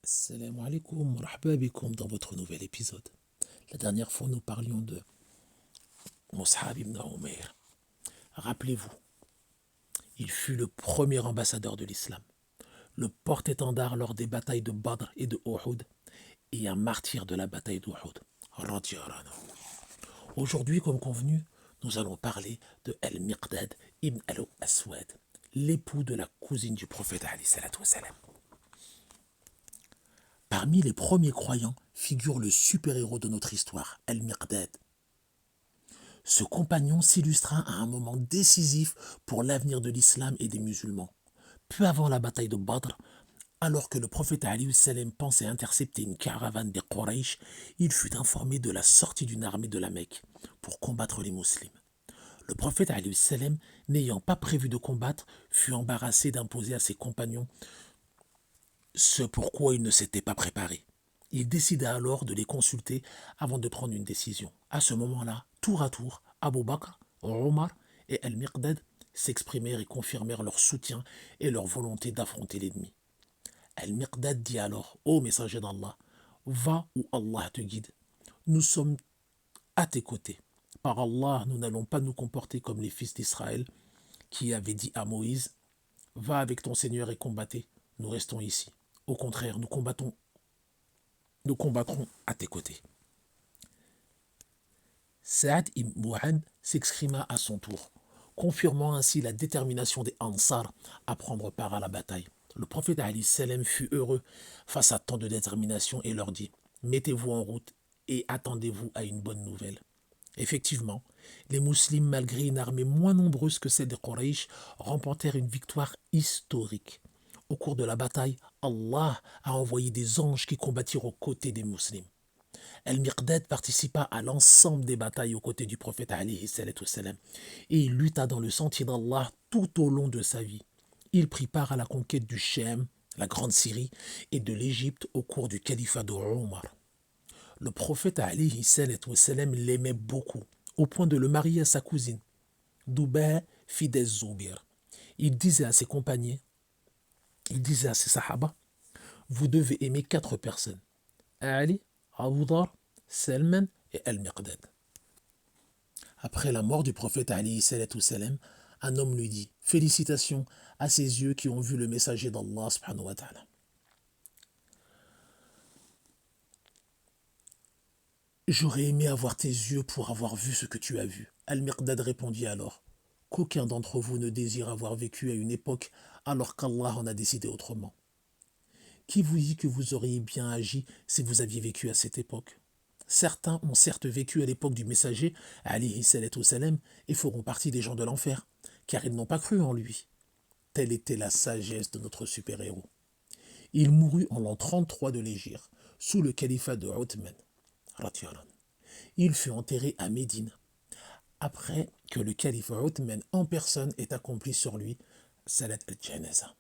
Salam alaikum, marhaba bikoum dans votre nouvel épisode. La dernière fois, nous parlions de Mus'ab ibn Umayr. Rappelez-vous, il fut le premier ambassadeur de l'islam, le porte-étendard lors des batailles de Badr et de Uhud et un martyr de la bataille d'Uhud. Radiyallahu anhu. Aujourd'hui, comme convenu, nous allons parler de Al-Miqdad ibn al-Aswad, l'époux de la cousine du prophète alayhi salatu wassalam. Parmi les premiers croyants figure le super-héros de notre histoire, Al-Miqdad. Ce compagnon s'illustra à un moment décisif pour l'avenir de l'islam et des musulmans. Peu avant la bataille de Badr, alors que le prophète alayhi salam pensait intercepter une caravane des Quraysh, il fut informé de la sortie d'une armée de la Mecque pour combattre les musulmans. Le prophète alayhi salam, n'ayant pas prévu de combattre, fut embarrassé d'imposer à ses compagnons ce pourquoi il ne s'était pas préparé. Il décida alors de les consulter avant de prendre une décision. À ce moment-là, tour à tour, Abu Bakr, Omar et Al-Miqdad s'exprimèrent et confirmèrent leur soutien et leur volonté d'affronter l'ennemi. Al-Miqdad dit alors, ô messager d'Allah, va où Allah te guide. Nous sommes à tes côtés. Par Allah, nous n'allons pas nous comporter comme les fils d'Israël qui avaient dit à Moïse, va avec ton Seigneur et combattez. Nous restons ici. Au contraire, nous combattrons à tes côtés. Saad ibn Mu'adh s'exprima à son tour, confirmant ainsi la détermination des Ansar à prendre part à la bataille. Le prophète alayhi salam fut heureux face à tant de détermination et leur dit « Mettez-vous en route et attendez-vous à une bonne nouvelle. » Effectivement, les musulmans, malgré une armée moins nombreuse que celle des Quraysh, remportèrent une victoire historique. Au cours de la bataille, Allah a envoyé des anges qui combattirent aux côtés des musulmans. Al-Miqdad participa à l'ensemble des batailles aux côtés du prophète alayhi salatu wassalam, et il lutta dans le sentier d'Allah tout au long de sa vie. Il prit part à la conquête du Shem, la Grande Syrie, et de l'Égypte au cours du califat de Omar. Le prophète alayhi salatu wassalam l'aimait beaucoup, au point de le marier à sa cousine, Duba fille des Zoubir. Il disait à ses compagnons, il disait à ses sahaba, vous devez aimer 4 personnes, Ali, Abu Dhar, Salman et Al-Miqdad. Après la mort du prophète alayhi salatu salam, un homme lui dit « Félicitations à ses yeux qui ont vu le messager d'Allah subhanahu wa ta'ala. » J'aurais aimé avoir tes yeux pour avoir vu ce que tu as vu. Al-Miqdad répondit alors « Qu'aucun d'entre vous ne désire avoir vécu à une époque alors qu'Allah en a décidé autrement. Qui vous dit que vous auriez bien agi si vous aviez vécu à cette époque ? Certains ont certes vécu à l'époque du messager, alayhi salatu salam, et feront partie des gens de l'enfer, car ils n'ont pas cru en lui. Telle était la sagesse de notre super-héros. Il mourut en l'an 33 de l'Hégire, sous le califat de Uthman. Il fut enterré à Médine, après que le calife Uthman en personne ait accompli sur lui Salat al-Janaza.